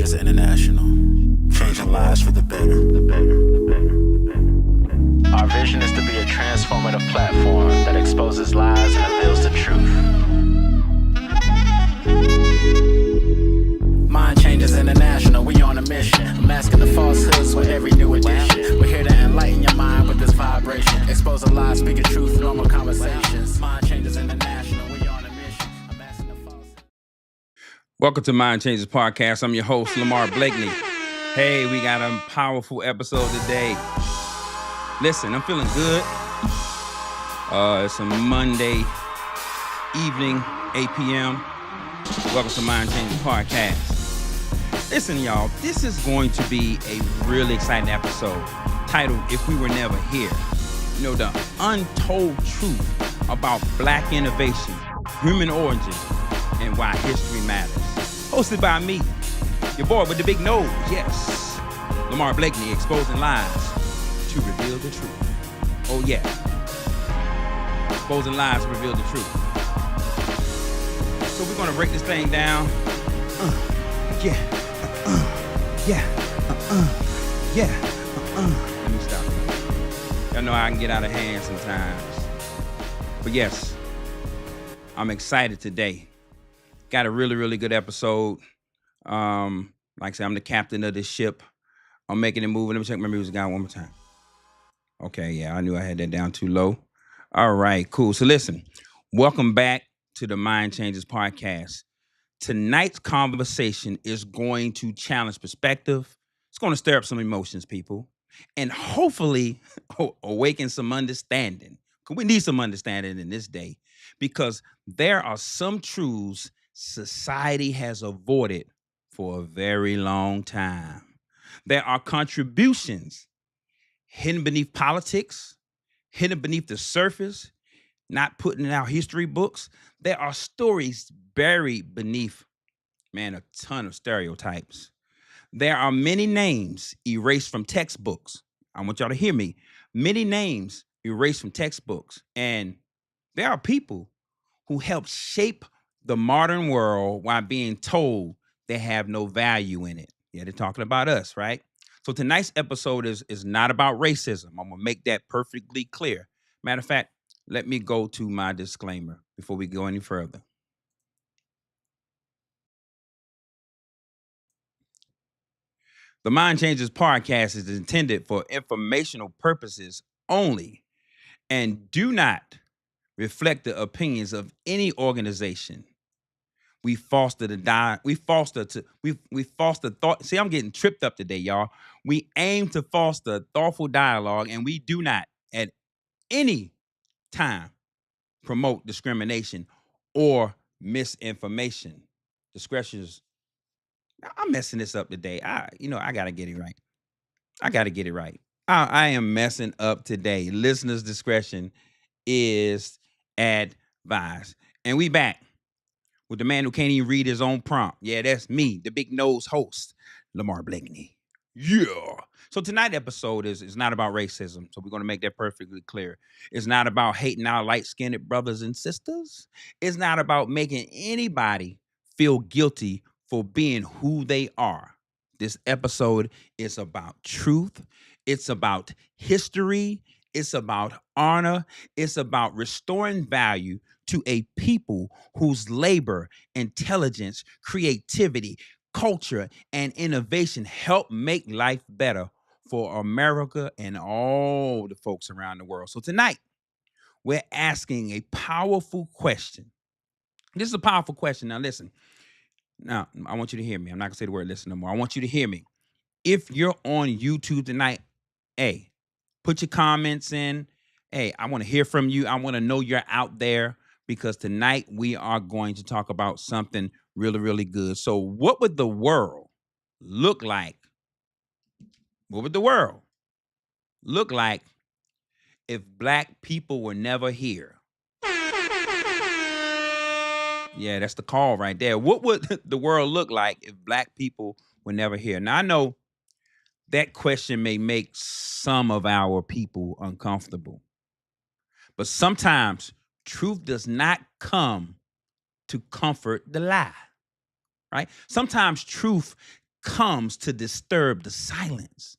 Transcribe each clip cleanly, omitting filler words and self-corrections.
Changes International, changing lives for the better. Our vision is to be a transformative platform that exposes lies and reveals the truth. Mind Changes International, we on a mission. Masking the falsehoods with every new edition. We're here to enlighten your mind with this vibration. Expose the lies, speaking truth, normal conversations. Mind Changes International, we on a mission. Masking the falsehoods. Welcome to Mind Changes Podcast. I'm your host, Lamar Blakeney. Hey, we got a powerful episode today. Listen, I'm feeling good. It's a Monday evening, 8 p.m. Welcome to Mind Changes Podcast. Listen, y'all, this is going to be a really exciting episode titled, If We Were Never Here. You know, the untold truth about Black innovation, human origin, and why history matters. Hosted by me, your boy with the big nose, yes, Lamar Blakeney, exposing lies to reveal the truth. Oh yeah, exposing lies to reveal the truth. So we're gonna break this thing down. Yeah. Let me stop. Y'all know I can get out of hand sometimes. But yes, I'm excited today. Got a really, really good episode. Like I said, I'm the captain of this ship. I'm making it move. Let me check my music down one more time. Okay, yeah, I knew I had that down too low. All right, cool. So listen, welcome back to the Mind Changes Podcast. Tonight's conversation is going to challenge perspective. It's going to stir up some emotions, people, and hopefully awaken some understanding. Because we need some understanding in this day, because there are some truths society has avoided for a very long time. There are contributions hidden beneath politics, hidden beneath the surface, not put in our history books. There are stories buried beneath, man, a ton of stereotypes. There are many names erased from textbooks. I want y'all to hear me. Many names erased from textbooks. And there are people who help shape the modern world while being told they have no value in it. Yeah, they're talking about us, right? So tonight's episode is not about racism. I'm going to make that perfectly clear. Matter of fact, let me go to my disclaimer before we go any further. The Mind Changes Podcast is intended for informational purposes only and do not reflect the opinions of any organization. We foster thought. See, I'm getting tripped up today, y'all. We aim to foster thoughtful dialogue, and we do not at any time promote discrimination or misinformation. Discretion's. I'm messing this up today. I gotta get it right. I am messing up today. Listeners' discretion is advised. And we back with the man who can't even read his own prompt. Yeah, that's me, the big nose host, Lamar Blakeney. Yeah. So tonight's episode is not about racism. So we're going to make that perfectly clear. It's not about hating our light-skinned brothers and sisters. It's not about making anybody feel guilty for being who they are. This episode is about truth. It's about history. It's about honor. It's about restoring value to a people whose labor, intelligence, creativity, culture, and innovation help make life better for America and all the folks around the world. So tonight, we're asking a powerful question. This is a powerful question. Now listen. Now, I want you to hear me. I'm not going to say the word listen no more. I want you to hear me. If you're on YouTube tonight, hey, put your comments in. Hey, I want to hear from you. I want to know you're out there, because tonight we are going to talk about something really, really good. So what would the world look like? What would the world look like if Black people were never here? Yeah, that's the call right there. What would the world look like if Black people were never here? Now, I know that question may make some of our people uncomfortable, but sometimes truth does not come to comfort the lie, right? Sometimes truth comes to disturb the silence.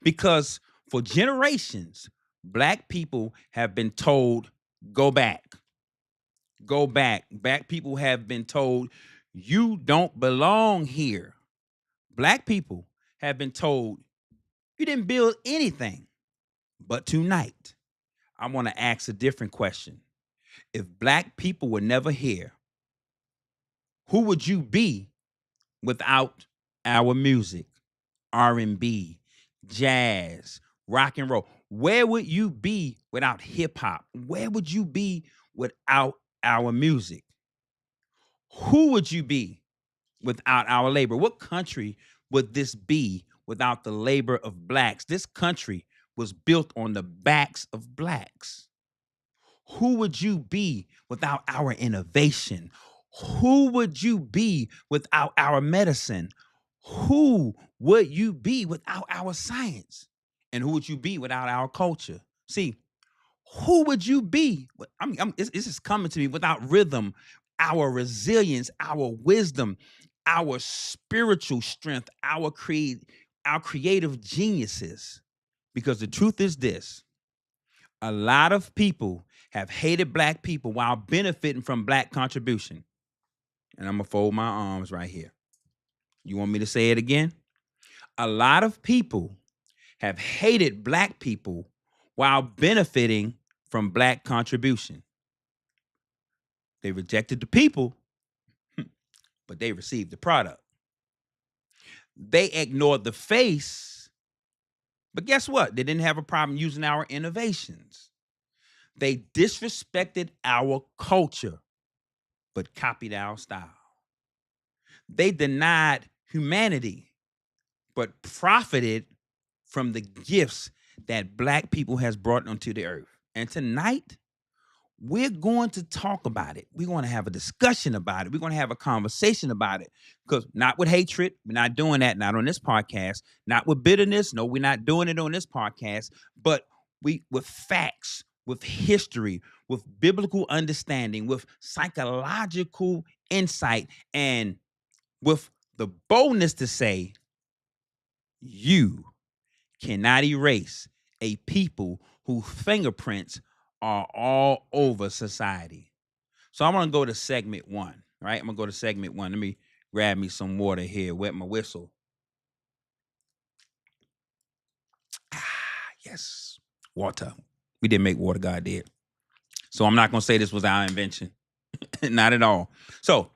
Because for generations, Black people have been told, go back, go back. Black people have been told, you don't belong here. Black people have been told, you didn't build anything. But tonight, I want to ask a different question. If Black people were never here, who would you be without our music, R&B, jazz, rock and roll? Where would you be without hip hop? Where would you be without our music? Who would you be without our labor? What country would this be without the labor of Blacks? This country was built on the backs of Blacks. Who would you be without our innovation? Who would you be without our medicine? Who would you be without our science? And who would you be without our culture? See, who would you be? This is coming to me without rhythm, our resilience, our wisdom, our spiritual strength, our creative geniuses. Because the truth is this: a lot of people have hated Black people while benefiting from Black contribution. And I'm gonna fold my arms right here. You want me to say it again? A lot of people have hated Black people while benefiting from Black contribution. They rejected the people, but they received the product. They ignored the face, but guess what? They didn't have a problem using our innovations. They disrespected our culture, but copied our style. They denied humanity, but profited from the gifts that Black people has brought onto the earth. And tonight, we're going to talk about it. We're going to have a discussion about it. We're going to have a conversation about it. Because not with hatred, we're not doing that, not on this podcast. Not with bitterness, no, we're not doing it on this podcast. But with facts, with history, with biblical understanding, with psychological insight, and with the boldness to say, you cannot erase a people whose fingerprints are all over society. So I'm going to go to segment one, right? I'm going to go to segment one. Let me grab me some water here, wet my whistle. Yes, water. We didn't make water, God did. So I'm not going to say this was our invention. Not at all. So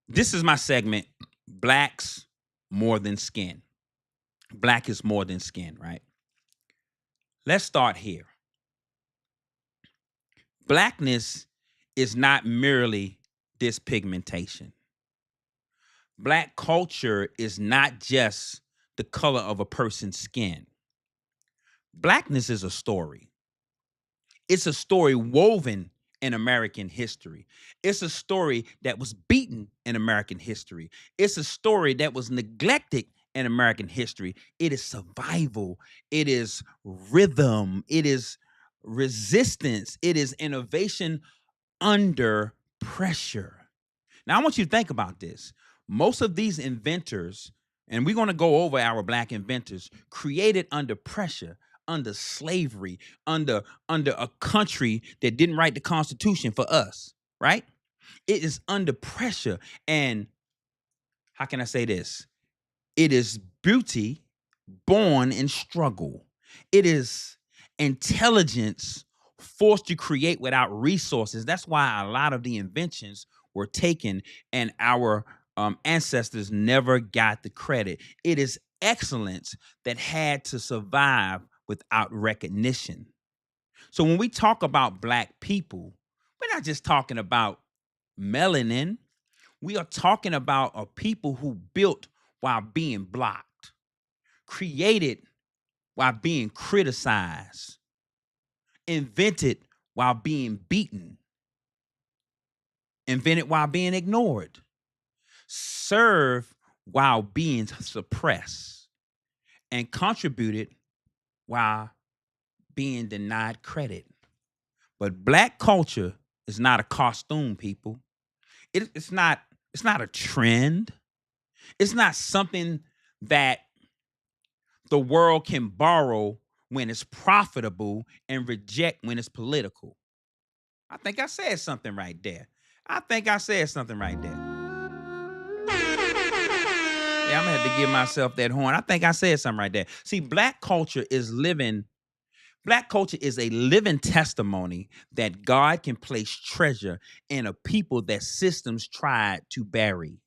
this is my segment, Blacks More Than Skin. Black is more than skin, right? Let's start here. Blackness is not merely dyspigmentation. Black culture is not just the color of a person's skin. Blackness is a story. It's a story woven in American history. It's a story that was beaten in American history. It's a story that was neglected in American history. It is survival. It is rhythm. It is resistance. It is innovation under pressure. Now, I want you to think about this. Most of these inventors, and we're going to go over our Black inventors, created under pressure, under slavery, under a country that didn't write the Constitution for us, right? It is under pressure. And how can I say this? It is beauty born in struggle. It is intelligence forced to create without resources. That's why a lot of the inventions were taken and our ancestors never got the credit. It is excellence that had to survive without recognition. So when we talk about Black people, we're not just talking about melanin. We are talking about a people who built while being blocked, created while being criticized, invented while being beaten, invented while being ignored, served while being suppressed, and contributed while being denied credit. But Black culture is not a costume, people. It's not a trend. It's not something that the world can borrow when it's profitable and reject when it's political. I think I said something right there. I think I said something right there. Yeah, I'm gonna have to give myself that horn. I think I said something right there. See, black culture is living. Black culture is a living testimony that God can place treasure in a people that systems tried to bury.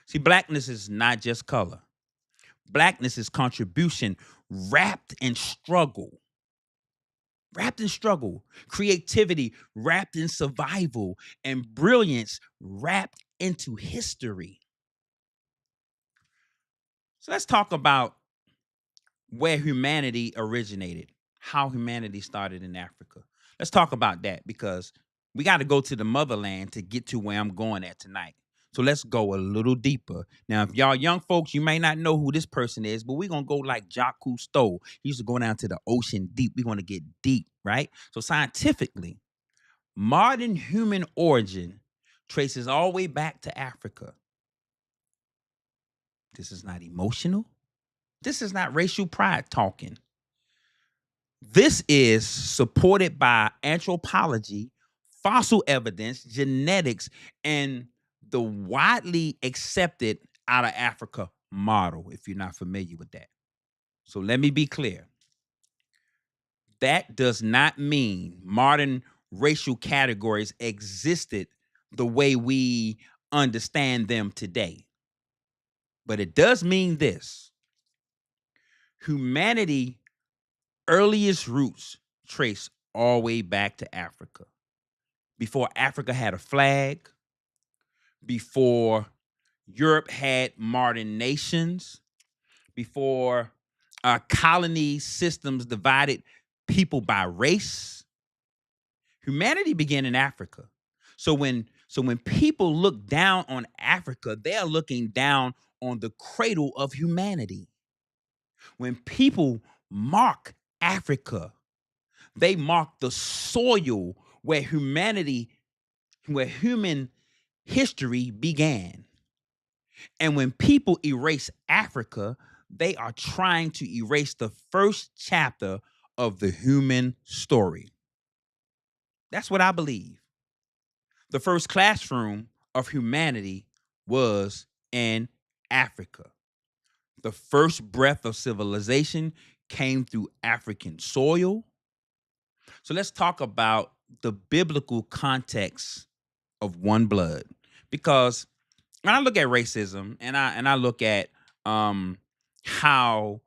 See, blackness is not just color. Blackness is contribution wrapped in struggle. Wrapped in struggle, creativity wrapped in survival, and brilliance wrapped into history. So let's talk about where humanity originated, how humanity started in Africa. Let's talk about that because we got to go to the motherland to get to where I'm going at tonight. So let's go a little deeper. Now, if y'all young folks, you may not know who this person is, but we're going to go like Jacques Cousteau. He used to go down to the ocean deep. We're going to get deep, right? So scientifically, modern human origin traces all the way back to Africa. This is not emotional. This is not racial pride talking. This is supported by anthropology, fossil evidence, genetics, and the widely accepted out of Africa model, if you're not familiar with that. So let me be clear. That does not mean modern racial categories existed the way we understand them today. But it does mean this. Humanity earliest roots trace all the way back to Africa. Before Africa had a flag, before Europe had modern nations, before colony systems divided people by race, humanity began in Africa. So when people look down on Africa, they are looking down on the cradle of humanity. When people mark Africa, they mark the soil where human history began. And when people erase Africa, they are trying to erase the first chapter of the human story. That's what I believe. The first classroom of humanity was in Africa. The first breath of civilization came through African soil. So let's talk about the biblical context of one blood. Because when I look at racism and I look at how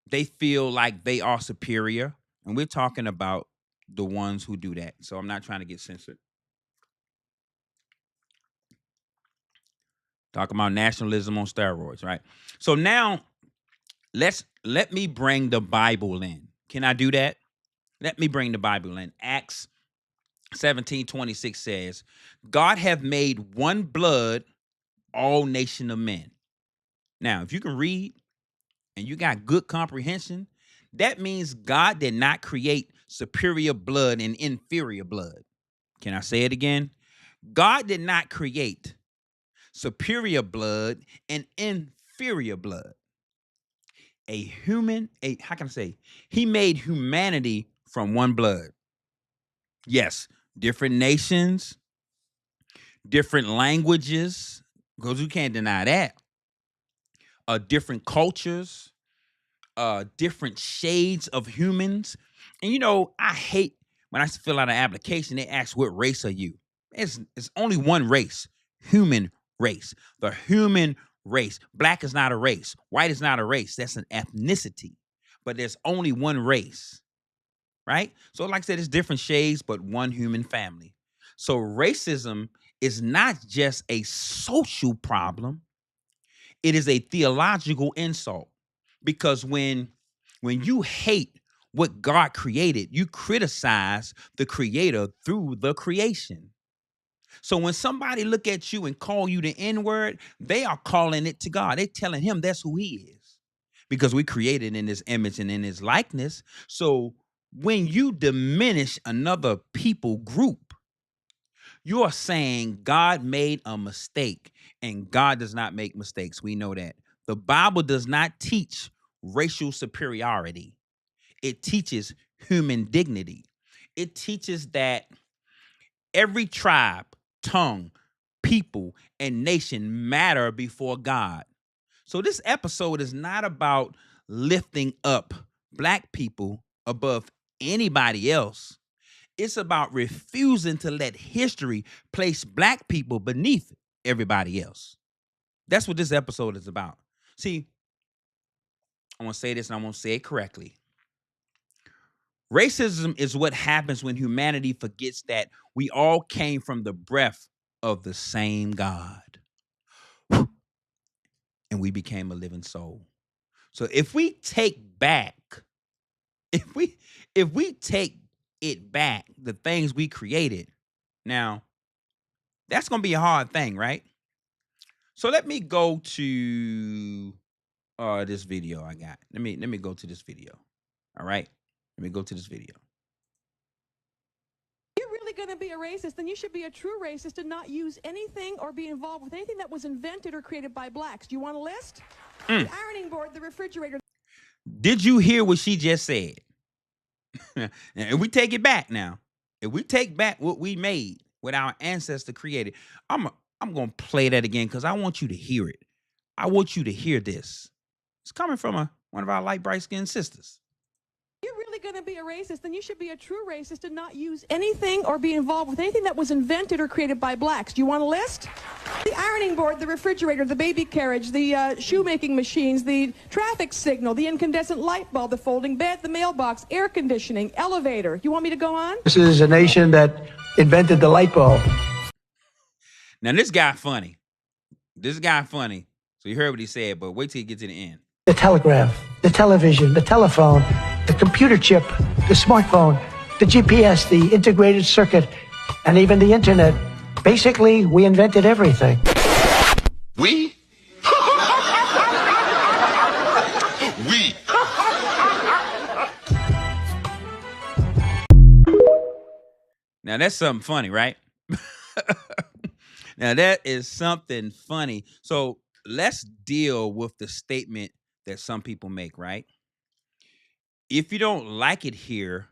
they feel like they are superior, and we're talking about the ones who do that. So I'm not trying to get censored. Talking about nationalism on steroids, right? So now let me bring the Bible in. Can I do that? Let me bring the Bible in. Acts 17:26 says, God hath made one blood all nation of men. Now, if you can read and you got good comprehension, that means God did not create superior blood and inferior blood. Can I say it again? God did not create superior blood and inferior blood. How can I say? He made humanity from one blood. Yes, different nations, different languages, because you can't deny that. Different cultures, different shades of humans. And I hate when I fill out an application, they ask, what race are you? It's only one race, human race. The human race. Black is not a race. White is not a race. That's an ethnicity. But there's only one race, right? So like I said, it's different shades, but one human family. So racism is not just a social problem. It is a theological insult. Because when you hate what God created, you criticize the creator through the creation. So when somebody look at you and call you the N-word, they are calling it to God. They're telling him that's who he is. Because we created in his image and in his likeness. So when you diminish another people group, you are saying God made a mistake And God does not make mistakes. We know that. The Bible does not teach racial superiority. It teaches human dignity. It teaches that every tribe, tongue, people, and nation matter before God. So this episode is not about lifting up Black people above anybody else. It's about refusing to let history place Black people beneath everybody else. That's what this episode is about. See, I want to say this and I want to say it correctly. Racism is what happens when humanity forgets that we all came from the breath of the same God and we became a living soul. So if we take back, if we take it back, the things we created, now that's gonna be a hard thing, right? So let me go to this video I got. Let me go to this video. All right. Let me go to this video. You're really going to be a racist, then you should be a true racist and not use anything or be involved with anything that was invented or created by blacks. Do you want a list? The ironing board, the refrigerator. Did you hear what she just said? If we take it back now, if we take back what we made, what our ancestor created, I'm gonna play that again because I want you to hear it. I want you to hear this. It's coming from one of our light bright skinned sisters. You're really going to be a racist, then you should be a true racist and not use anything or be involved with anything that was invented or created by blacks. Do you want a list? The ironing board, the refrigerator, the baby carriage, the shoemaking machines, the traffic signal, the incandescent light bulb, the folding bed, the mailbox, air conditioning, elevator. You want me to go on? This is a nation that invented the light bulb. Now this guy funny. So you heard what he said, but wait till you get to the end. The telegraph, the television, the telephone, the computer chip, the smartphone, the GPS, the integrated circuit, and even the internet. Basically, we invented everything. We? We. Now that's something funny, right? Now that is something funny. So let's deal with the statement that some people make, right? If you don't like it here,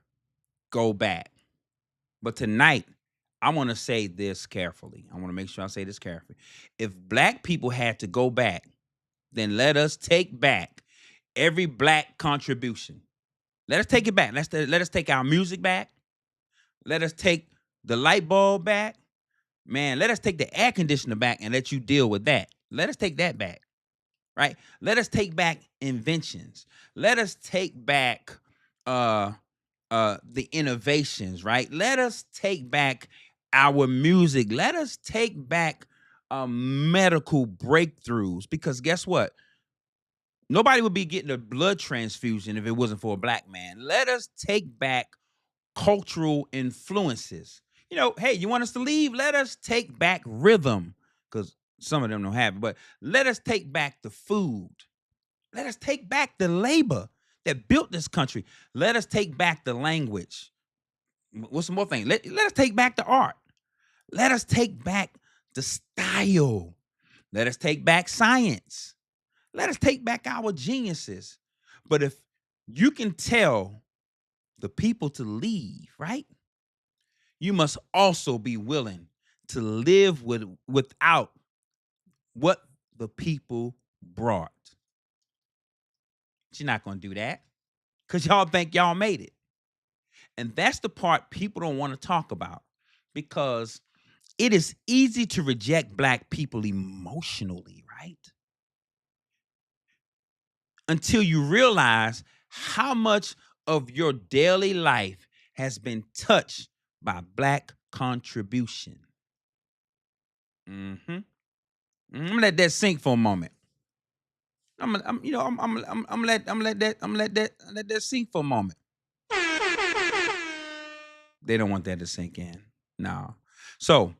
go back. But tonight, I want to say this carefully. I want to make sure I say this carefully. If black people had to go back, then let us take back every black contribution. Let us take it back. Let us take our music back. Let us take the light bulb back. Man, let us take the air conditioner back and let you deal with that. Let us take that back. Right? Let us take back inventions. Let us take back the innovations, right? Let us take back our music. Let us take back medical breakthroughs, because guess what? Nobody would be getting a blood transfusion if it wasn't for a black man. Let us take back cultural influences. You know, hey, you want us to leave? Let us take back rhythm, because some of them don't have it, but let us take back the food. Let us take back the labor that built this country. Let us take back the language. What's some more thing? Let us take back the art. Let us take back the style. Let us take back science. Let us take back our geniuses. But if you can tell the people to leave, right? You must also be willing to live without what the people brought. You're not going to do that because y'all think y'all made it. And that's the part people don't want to talk about, because it is easy to reject black people emotionally, right? Until you realize how much of your daily life has been touched by black contribution. I'm gonna let that sink for a moment. I'm gonna let that sink for a moment. They don't want that to sink in. No. So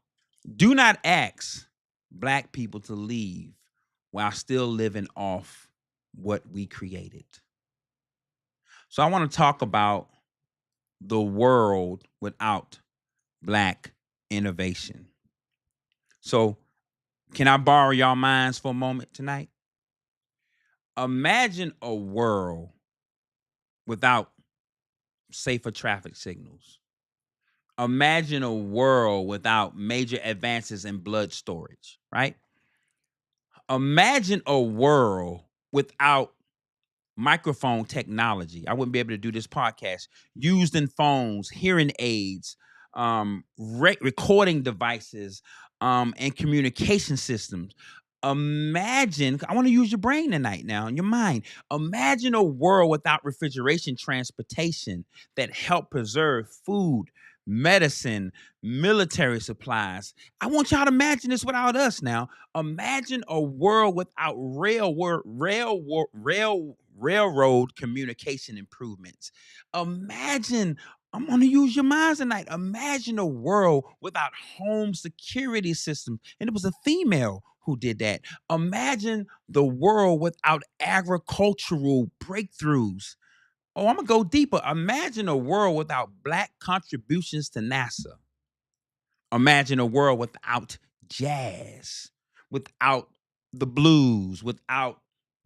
do not ask black people to leave while still living off what we created. So I want to talk about the world without black innovation. So Can I borrow y'all minds for a moment tonight? Imagine a world without safer traffic signals. Imagine a world without major advances in blood storage, right? Imagine a world without microphone technology. I wouldn't be able to do this podcast. Used in phones, hearing aids, recording devices, and communication systems. Imagine, I want to use your brain tonight now and your mind. Imagine a world without refrigeration transportation that help preserve food, medicine, military supplies. I want y'all to imagine this without us now. Imagine a world without railroad communication improvements. Imagine, I'm going to use your minds tonight. Imagine a world without home security systems. And it was a female who did that. Imagine the world without agricultural breakthroughs. Oh, I'm going to go deeper. Imagine a world without Black contributions to NASA. Imagine a world without jazz, without the blues, without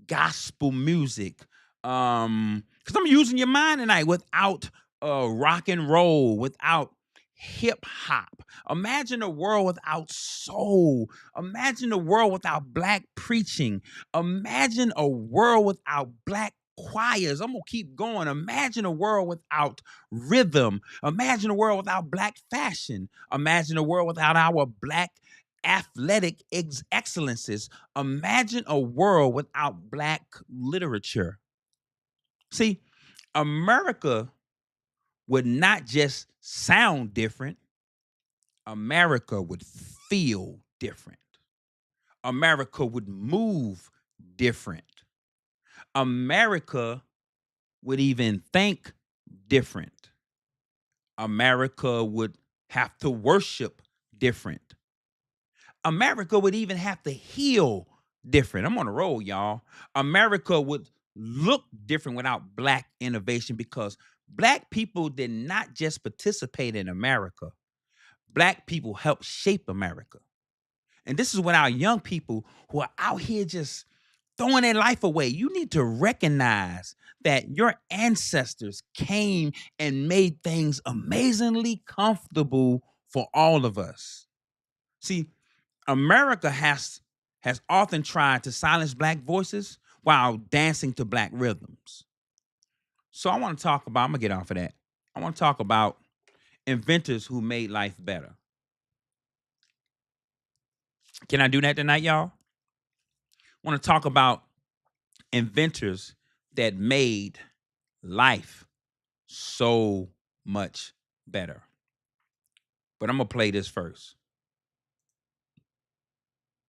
gospel music. Because I'm using your mind tonight, without rock and roll, without hip hop. Imagine a world without soul. Imagine a world without Black preaching. Imagine a world without Black choirs. I'm gonna keep going. Imagine a world without rhythm. Imagine a world without Black fashion. Imagine a world without our Black athletic excellences. Imagine a world without Black literature. See, America would not just sound different, America would feel different. America would move different. America would even think different. America would have to worship different. America would even have to heal different. I'm on a roll, y'all. America would look different without Black innovation, because Black people did not just participate in America. Black people helped shape America. And this is when our young people who are out here just throwing their life away, you need to recognize that your ancestors came and made things amazingly comfortable for all of us. See, America has often tried to silence Black voices while dancing to Black rhythms. So I want to talk about, I'm going to get off of that. I want to talk about inventors who made life better. Can I do that tonight, y'all? I want to talk about inventors that made life so much better. But I'm going to play this first.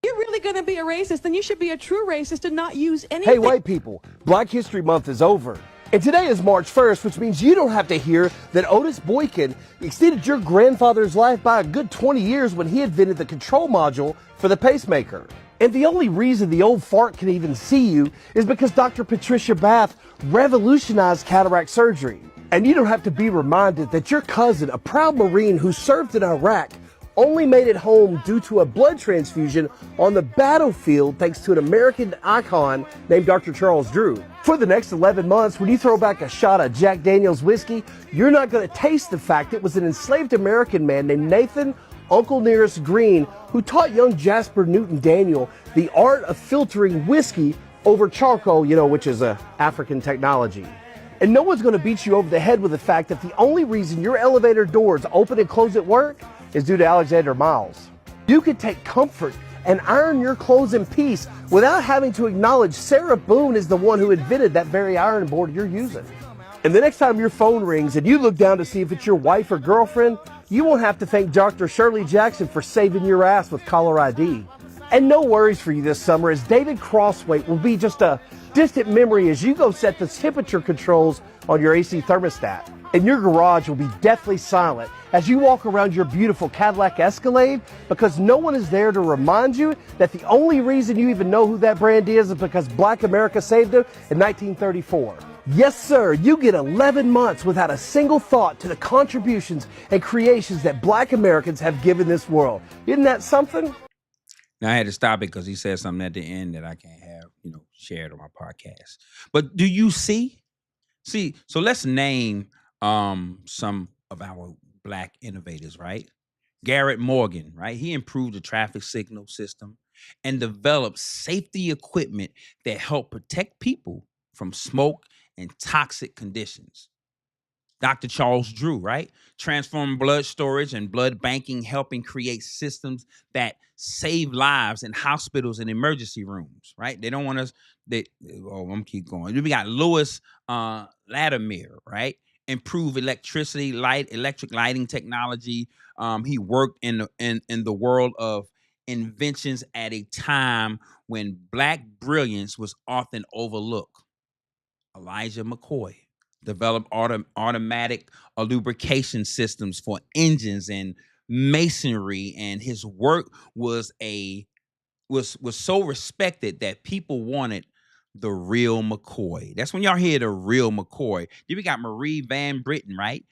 You're really going to be a racist, then you should be a true racist and not use anything. Hey, white people, Black History Month is over. And today is March 1st, which means you don't have to hear that Otis Boykin extended your grandfather's life by a good 20 years when he invented the control module for the pacemaker. And the only reason the old fart can even see you is because Dr. Patricia Bath revolutionized cataract surgery. And you don't have to be reminded that your cousin, a proud Marine who served in Iraq, only made it home due to a blood transfusion on the battlefield thanks to an American icon named Dr. Charles Drew. For the next 11 months, when you throw back a shot of Jack Daniel's whiskey, you're not going to taste the fact it was an enslaved American man named Nathan Uncle Nearest Green who taught young Jasper Newton Daniel the art of filtering whiskey over charcoal, which is a African technology. And no one's going to beat you over the head with the fact that the only reason your elevator doors open and close at work is due to Alexander Miles. You could take comfort and iron your clothes in peace without having to acknowledge Sarah Boone is the one who invented that very iron board you're using. And the next time your phone rings and you look down to see if it's your wife or girlfriend, you won't have to thank Dr. Shirley Jackson for saving your ass with caller ID. And no worries for you this summer, as David Crossway will be just a distant memory as you go set the temperature controls on your AC thermostat. And your garage will be deathly silent as you walk around your beautiful Cadillac Escalade, because no one is there to remind you that the only reason you even know who that brand is because Black America saved it in 1934. Yes, sir, you get 11 months without a single thought to the contributions and creations that Black Americans have given this world. Isn't that something? Now I had to stop it because he said something at the end that I can't have, shared on my podcast. But do you see? See, so let's name some of our black innovators, right? Garrett Morgan, right? He improved the traffic signal system and developed safety equipment that helped protect people from smoke and toxic conditions. Dr. Charles Drew, right? Transforming blood storage and blood banking, helping create systems that save lives in hospitals and emergency rooms, right? They don't want us, I'm gonna keep going. Then we got Louis Latimer, right? Improve electric lighting technology. He worked in the world of inventions at a time when black brilliance was often overlooked. Elijah McCoy developed automatic lubrication systems for engines and masonry, and his work was so respected that people wanted the real McCoy. That's when y'all hear the real McCoy. Then we got Marie Van Britten, right?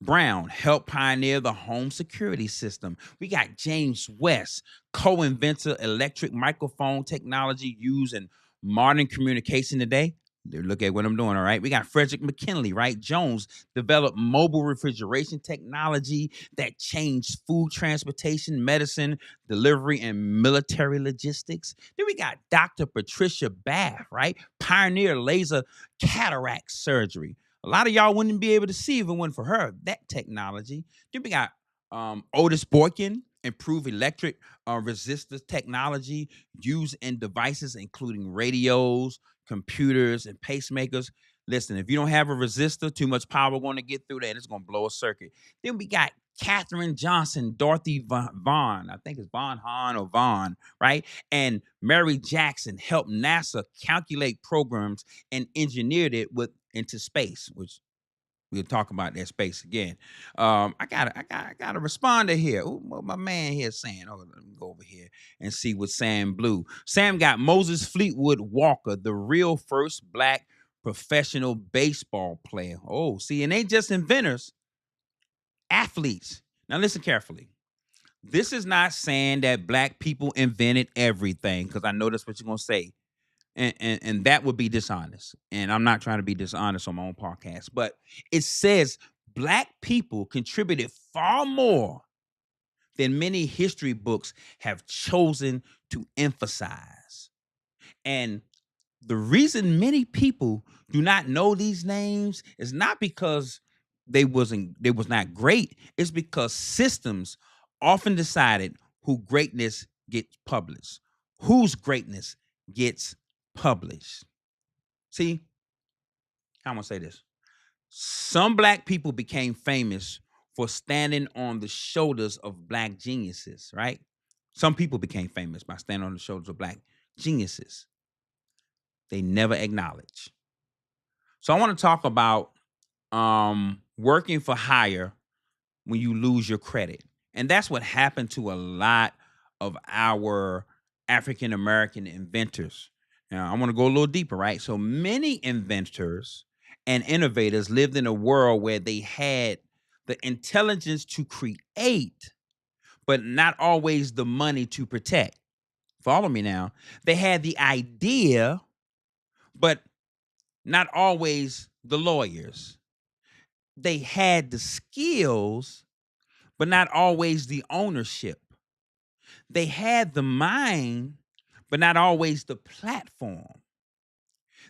Brown helped pioneer the home security system. We got James West, co-inventor electric microphone technology used in modern communication today. Look at what I'm doing, all right? We got Frederick McKinley, right? Jones developed mobile refrigeration technology that changed food transportation, medicine, delivery, and military logistics. Then we got Dr. Patricia Bath, right? Pioneer laser cataract surgery. A lot of y'all wouldn't be able to see if it wasn't for her, that technology. Then we got Otis Boykin, improve electric resistance technology used in devices including radios, computers, and pacemakers. Listen, if you don't have a resistor, too much power going to get through that. It's going to blow a circuit. Then we got Katherine Johnson, Dorothy Vaughan, I think it's Von Hahn or Vaughn, right? And Mary Jackson helped NASA calculate programs and engineered it into space, which we'll talk about that space again. I gotta respond to here. Ooh, what my man here saying. Oh, let me go over here and see what Sam Blue. Sam got Moses Fleetwood Walker, the real first black professional baseball player. Oh, see, and they just inventors, athletes. Now listen carefully. This is not saying that black people invented everything, because I know that's what you're gonna say. And that would be dishonest. And I'm not trying to be dishonest on my own podcast, but it says black people contributed far more than many history books have chosen to emphasize. And the reason many people do not know these names is not because they was not great. It's because systems often decided who greatness gets published, whose greatness gets published. See, I'm gonna say this. Some black people became famous for standing on the shoulders of black geniuses, right? Some people became famous by standing on the shoulders of black geniuses. They never acknowledge. So I want to talk about working for hire when you lose your credit. And that's what happened to a lot of our African American inventors. Now, I want to go a little deeper, right? So many inventors and innovators lived in a world where they had the intelligence to create, but not always the money to protect. Follow me now. They had the idea, but not always the lawyers. They had the skills, but not always the ownership. They had the mind, but not always the platform.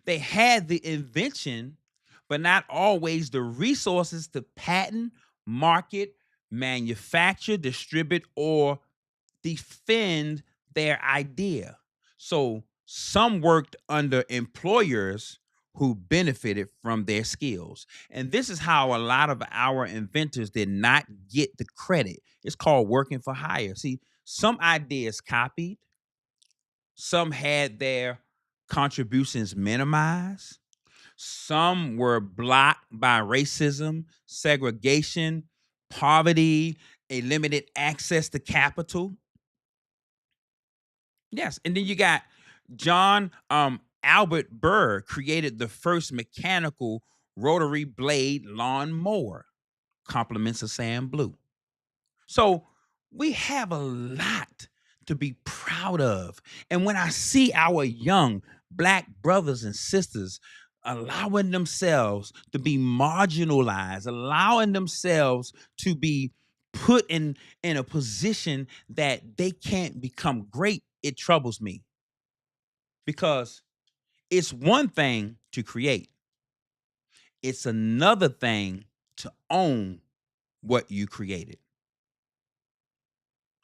They had the invention, but not always the resources to patent, market, manufacture, distribute, or defend their idea. So some worked under employers who benefited from their skills. And this is how a lot of our inventors did not get the credit. It's called working for hire. See, some ideas copied, some had their contributions minimized, some were blocked by racism, segregation, poverty, a limited access to capital. Yes, and then you got John Albert Burr created the first mechanical rotary blade lawn mower. Compliments of Sam Blue. So we have a lot to be proud of. And when I see our young Black brothers and sisters allowing themselves to be marginalized, allowing themselves to be put in a position that they can't become great, it troubles me. Because it's one thing to create, it's another thing to own what you created.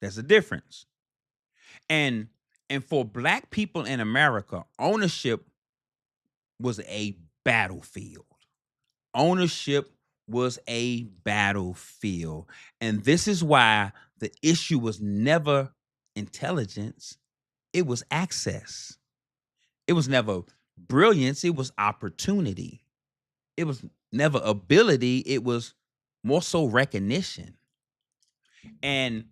There's a difference. And for Black people in America, ownership was a battlefield. Ownership was a battlefield. And this is why the issue was never intelligence, it was access. It was never brilliance, it was opportunity. It was never ability, it was more so recognition. And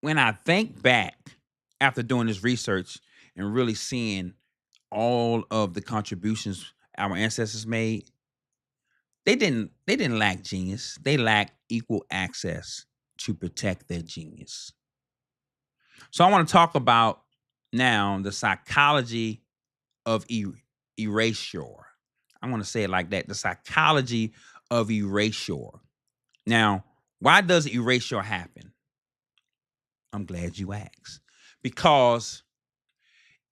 when I think back after doing this research and really seeing all of the contributions our ancestors made, they didn't lack genius. They lacked equal access to protect their genius. So I want to talk about now the psychology of erasure. I want to say it like that, the psychology of erasure. Now, why does erasure happen? I'm glad you asked. Because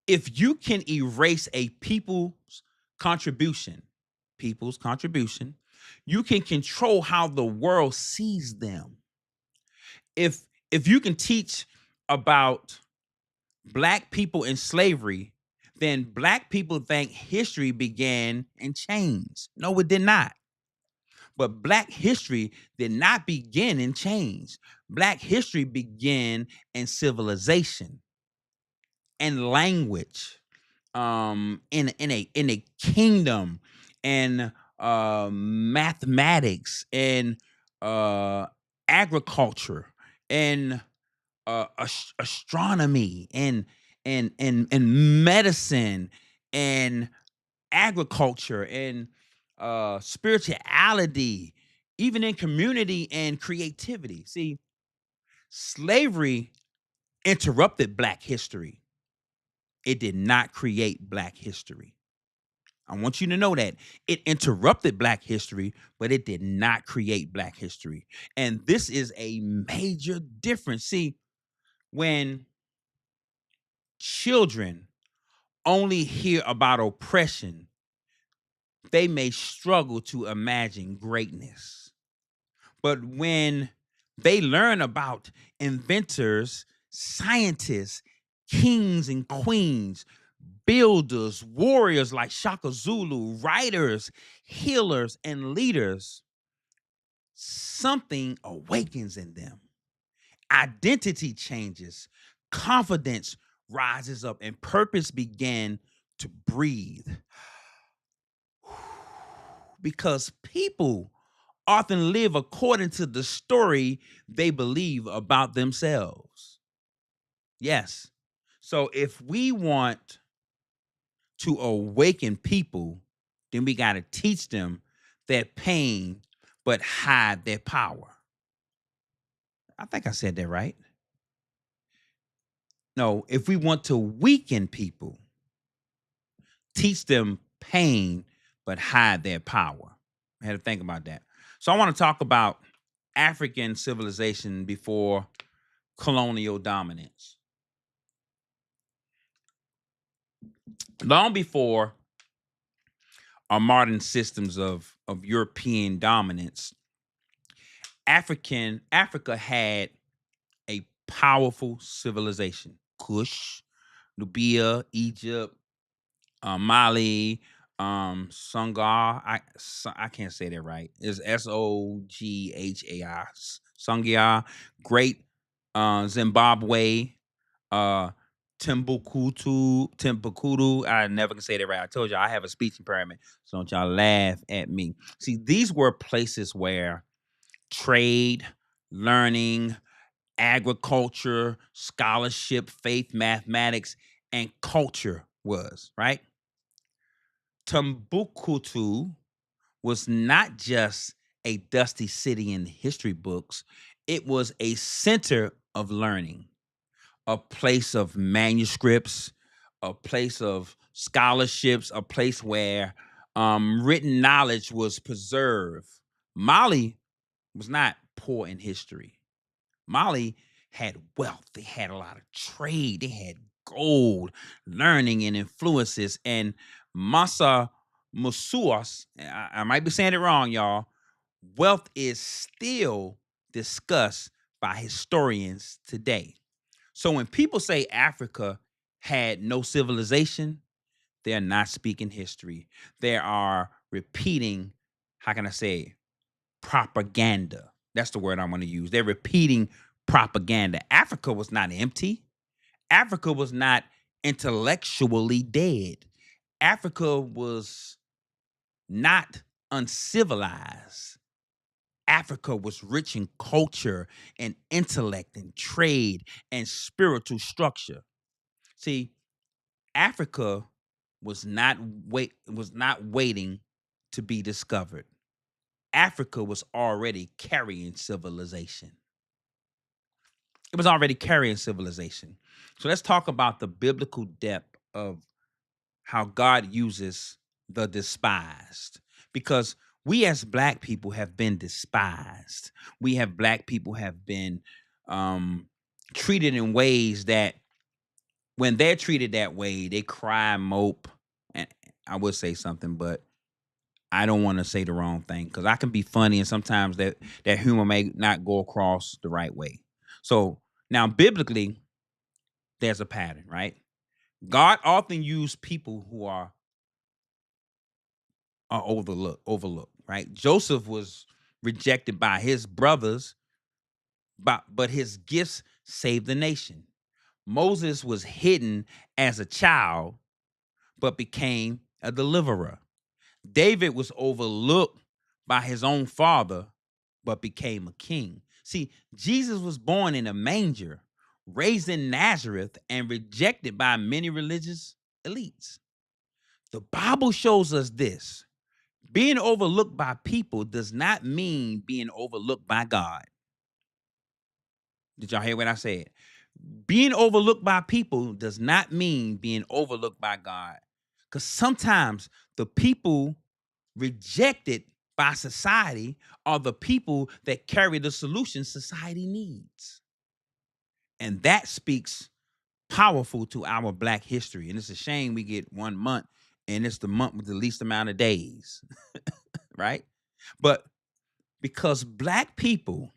if you can erase a people's contribution, you can control how the world sees them. If you can teach about Black people in slavery, then Black people think history began in chains. No, it did not. But Black history did not begin in chains. Black history began in civilization and language, in a kingdom, and mathematics, and agriculture, and astronomy, and medicine, and agriculture, and spirituality, even in community and creativity. See, slavery interrupted Black history. It did not create Black history. I want you to know that. It interrupted Black history, but it did not create Black history. And this is a major difference. See, when children only hear about oppression, they may struggle to imagine greatness. But when they learn about inventors, scientists, kings and queens, builders, warriors like Shaka Zulu, writers, healers, and leaders, something awakens in them. Identity changes, confidence rises up, and purpose began to breathe. Because people often live according to the story they believe about themselves. Yes. So if we want to awaken people, then we got to teach them their pain, but hide their power. I think I said that right. No, if we want to weaken people, teach them pain, but hide their power. I had to think about that. So I want to talk about African civilization before colonial dominance. Long before our modern systems of European dominance, Africa had a powerful civilization. Kush, Nubia, Egypt, Mali, Songhai. I can't say that right. It's Soghai. Songhai, Great Zimbabwe, Timbuktu. I never can say that right. I told y'all I have a speech impairment, so don't y'all laugh at me. See, these were places where trade, learning, agriculture, scholarship, faith, mathematics, and culture was, right? Timbuktu was not just a dusty city in history books. It was a center of learning. a place of manuscripts, a place of scholarships, a place where written knowledge was preserved. Mali was not poor in history. Mali had wealth. They had a lot of trade. They had gold, learning, and influences. And Masa Musuas, I might be saying it wrong, y'all. Wealth is still discussed by historians today. So when people say Africa had no civilization, they're not speaking history. They are repeating, how can I say it? Propaganda. That's the word I want to use. They're repeating propaganda. Africa was not empty. Africa was not intellectually dead. Africa was not uncivilized. Africa was rich in culture and intellect and trade and spiritual structure. See, Africa was not waiting to be discovered. Africa was already carrying civilization. It was already carrying civilization. So let's talk about the biblical depth of how God uses the despised. Because we as black people have been despised. We have black people have been treated in ways that when they're treated that way, they cry, mope, and I would say something, but I don't want to say the wrong thing because I can be funny and sometimes that humor may not go across the right way. So now biblically, there's a pattern, right? God often used people who are overlooked, right? Joseph was rejected by his brothers, but his gifts saved the nation. Moses was hidden as a child, but became a deliverer. David was overlooked by his own father, but became a king. See, Jesus was born in a manger, raised in Nazareth, and rejected by many religious elites. The Bible shows us this. Being overlooked by people does not mean being overlooked by God. Did y'all hear what I said? Being overlooked by people does not mean being overlooked by God. Because sometimes the people rejected by society are the people that carry the solution society needs. And that speaks powerful to our black history. And it's a shame we get 1 month and it's the month with the least amount of days, right? But because black people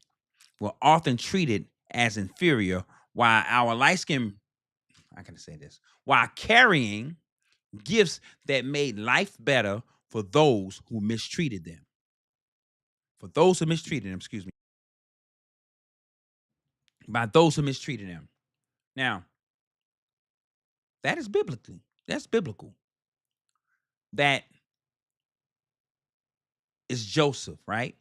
were often treated as inferior while our light skin, how can I say this? While carrying gifts that made life better for those who mistreated them. For those who mistreated them, excuse me. By those who mistreated them. Now, that is biblically. That's biblical. That is Joseph, right?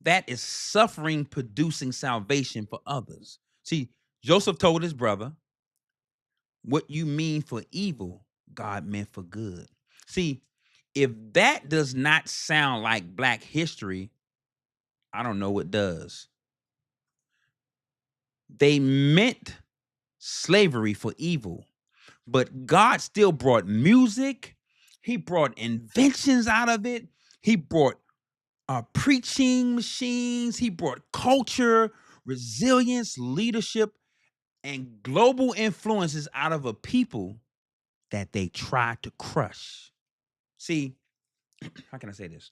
That is suffering producing salvation for others. See, Joseph told his brother, what you mean for evil, God meant for good. See, if that does not sound like black history, I don't know what does. They meant slavery for evil, but God still brought music. He brought inventions out of it. He brought preaching machines. He brought culture, resilience, leadership, and global influences out of a people that they tried to crush. See, how can I say this?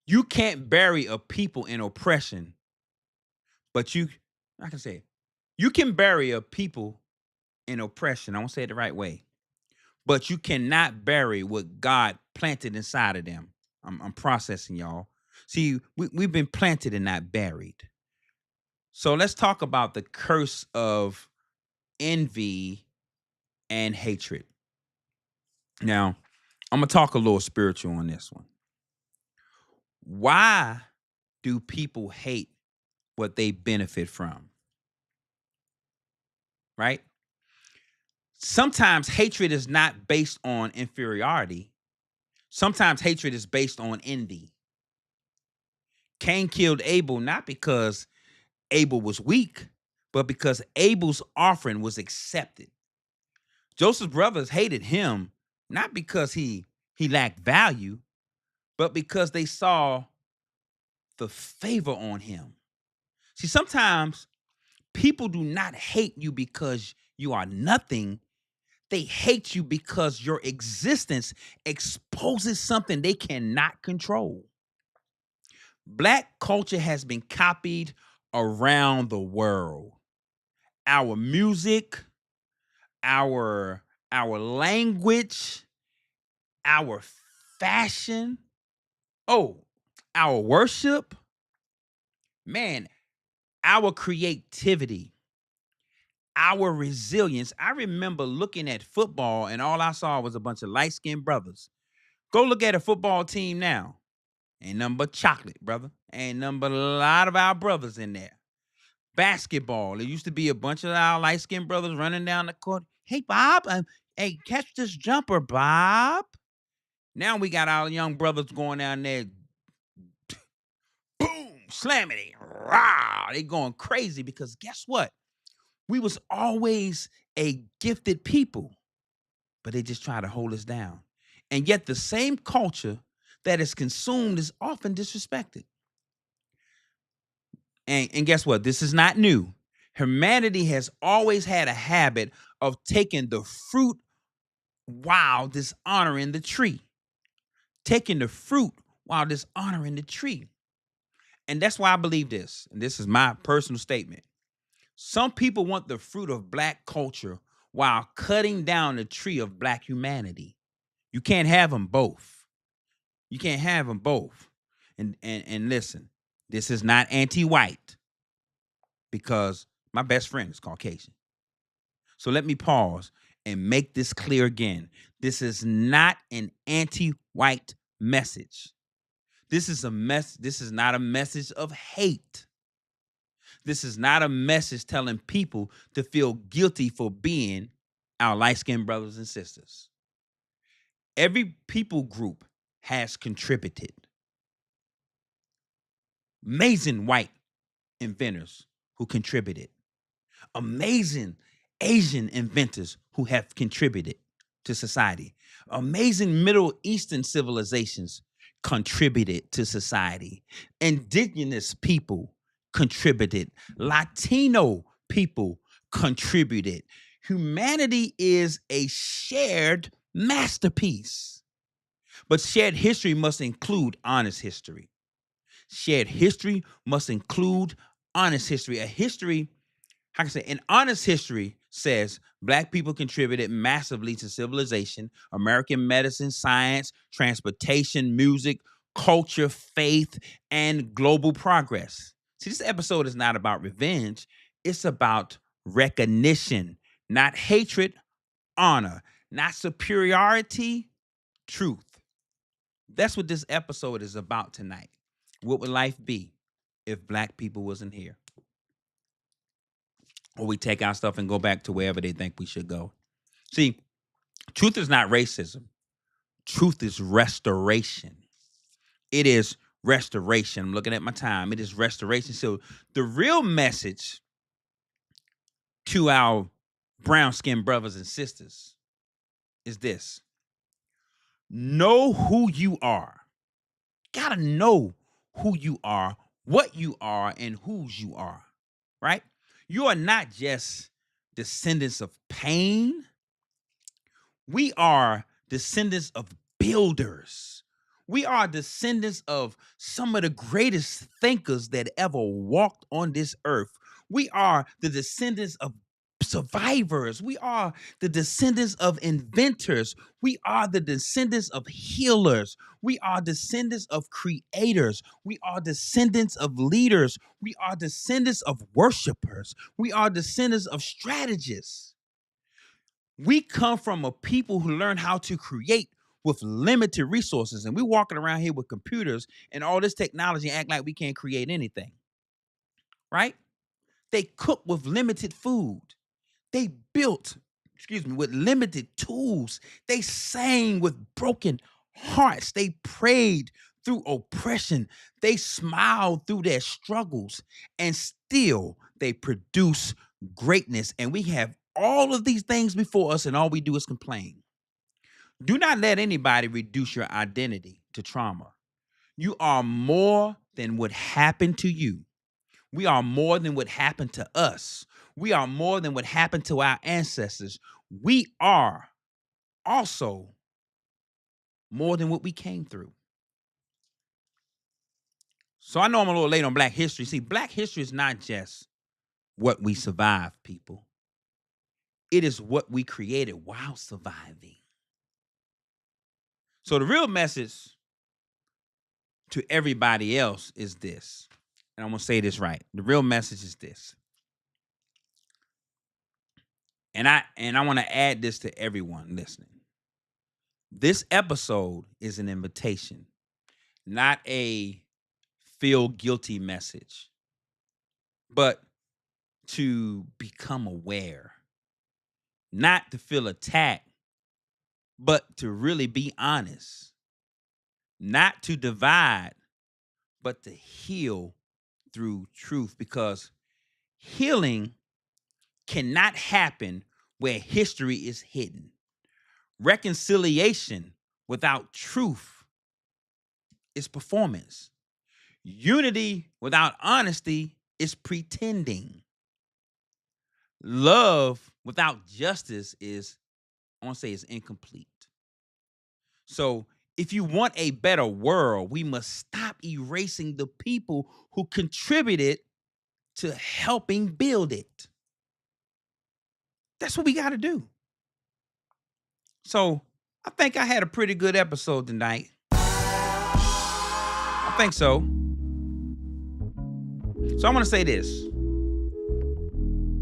You can't bury a people in oppression, but I can say it. You can bury a people in oppression. I won't say it the right way. But you cannot bury what God planted inside of them. I'm processing, y'all. See, we've been planted and not buried. So let's talk about the curse of envy and hatred. Now, I'm going to talk a little spiritual on this one. Why do people hate what they benefit from? Right? Sometimes hatred is not based on inferiority. Sometimes hatred is based on envy. Cain killed Abel not because Abel was weak, but because Abel's offering was accepted. Joseph's brothers hated him not because he lacked value, but because they saw the favor on him. See, sometimes people do not hate you because you are nothing. They hate you because your existence exposes something they cannot control. Black culture has been copied around the world. Our music, our language, our fashion, our worship, man, our creativity, our resilience. I remember looking at football and all I saw was a bunch of light-skinned brothers. Go look at a football team now. Ain't nothing but chocolate, brother. Ain't nothing but a lot of our brothers in there. Basketball. There used to be a bunch of our light-skinned brothers running down the court. Hey, Bob, hey, catch this jumper, Bob. Now we got our young brothers going down there, boom, slamming it. Rah, they going crazy because guess what? We was always a gifted people, but they just try to hold us down. And yet the same culture that is consumed is often disrespected. And guess what? This is not new. Humanity has always had a habit of taking the fruit while dishonoring the tree. Taking the fruit while dishonoring the tree. And that's why I believe this. And this is my personal statement. Some people want the fruit of Black culture while cutting down the tree of Black humanity. You can't have them both. You can't have them both. And listen, this is not anti-white because my best friend is Caucasian. So let me pause and make this clear again. This is not an anti-white message. This is not a message of hate. This is not a message telling people to feel guilty for being our light-skinned brothers and sisters. Every people group has contributed. Amazing white inventors who contributed. Amazing Asian inventors who have contributed to society. Amazing Middle Eastern civilizations contributed to society. Indigenous people contributed. Latino people contributed. Humanity is a shared masterpiece. But shared history must include honest history. Shared history must include honest history. A history, how can I say, an honest history says Black people contributed massively to civilization, American medicine, science, transportation, music, culture, faith, and global progress. See, this episode is not about revenge. It's about recognition, not hatred, honor, not superiority, truth. That's what this episode is about tonight. What would life be if Black people wasn't here? Or we take our stuff and go back to wherever they think we should go. See, truth is not racism. Truth is restoration. It is restoration. I'm looking at my time. It is restoration. So the real message to our brown-skinned brothers and sisters is this. Know who you are. Gotta know who you are, what you are, and whose you are, right? You are not just descendants of pain. We are descendants of builders. We are descendants of some of the greatest thinkers that ever walked on this earth. We are the descendants of survivors. We are the descendants of inventors. We are the descendants of healers. We are descendants of creators. We are descendants of leaders. We are descendants of worshipers. We are descendants of strategists. We come from a people who learn how to create with limited resources. And we're walking around here with computers and all this technology and act like we can't create anything. Right? They cook with limited food. They built, with limited tools. They sang with broken hearts. They prayed through oppression. They smiled through their struggles. And still they produce greatness. And we have all of these things before us, and all we do is complain. Do not let anybody reduce your identity to trauma. You are more than what happened to you. We are more than what happened to us. We are more than what happened to our ancestors. We are also more than what we came through. So I know I'm a little late on Black history. See, Black history is not just what we survived, people. It is what we created while surviving. So the real message to everybody else is this. And I'm going to say this right. The real message is this. And I want to add this to everyone listening. This episode is an invitation, not a feel guilty message, but to become aware, not to feel attacked, but to really be honest, not to divide, but to heal through truth, because healing cannot happen where history is hidden. Reconciliation without truth is performance. Unity without honesty is pretending. Love without justice is incomplete. So if you want a better world, we must stop erasing the people who contributed to helping build it. That's what we got to do. So I think I had a pretty good episode tonight. I think so. So I want to say this.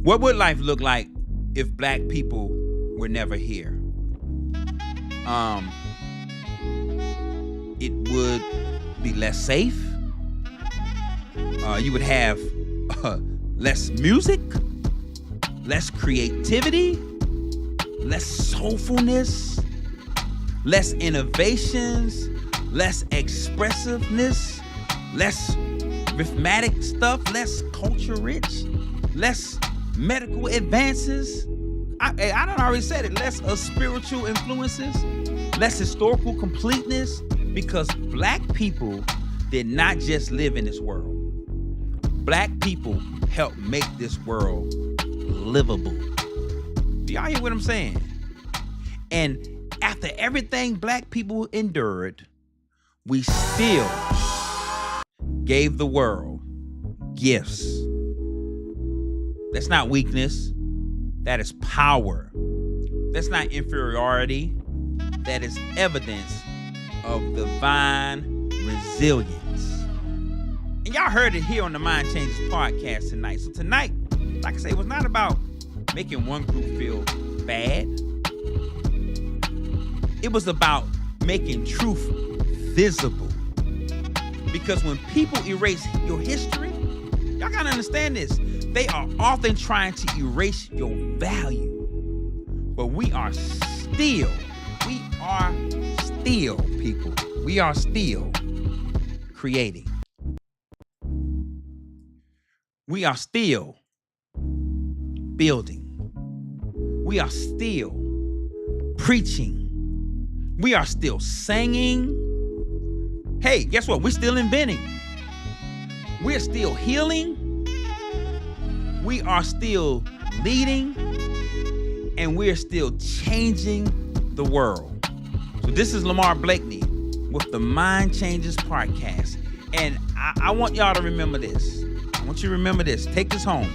What would life look like if Black people were never here? It would be less safe. You would have less music, less creativity, less soulfulness, less innovations, less expressiveness, less arithmetic stuff, less culture rich, less medical advances. I done already said it. Less spiritual influences, less historical completeness, because Black people did not just live in this world. Black people helped make this world livable. Do y'all hear what I'm saying? And after everything Black people endured, we still gave the world gifts. That's not weakness. That is power. That's not inferiority. That is evidence of divine resilience. And y'all heard it here on the Mind Changes podcast tonight. So tonight, like I say, it was not about making one group feel bad. It was about making truth visible. Because when people erase your history, y'all gotta understand this. They are often trying to erase your value. But we are still, people. We are still creating. We are still building. We are still preaching. We are still singing. Hey, guess what? We're still inventing. We're still healing. We are still leading. And we're still changing the world. So this is Lamar Blakeney with the Mind Changes podcast. And I want y'all to remember this. I want you to remember this. Take this home.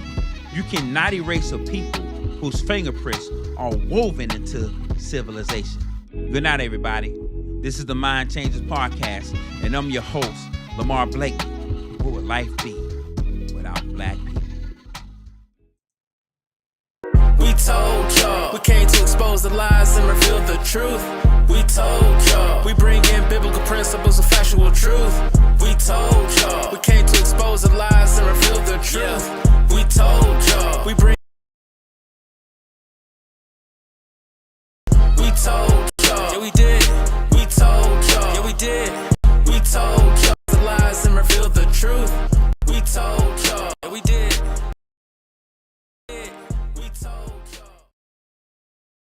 You cannot erase a people whose fingerprints are woven into civilization. Good night, everybody. This is the Mind Changes podcast, and I'm your host, Lamar Blakeney. What would life be without Black people? We told y'all, we came to expose the lies and reveal the truth. We told y'all, we bring in biblical principles of factual truth. We told y'all, we came to expose the lies and reveal the truth. We told y'all, we bring. We told y'all, yeah we did. We told y'all, yeah we did. We told y'all the lies and reveal the truth. We told y'all, yeah we did.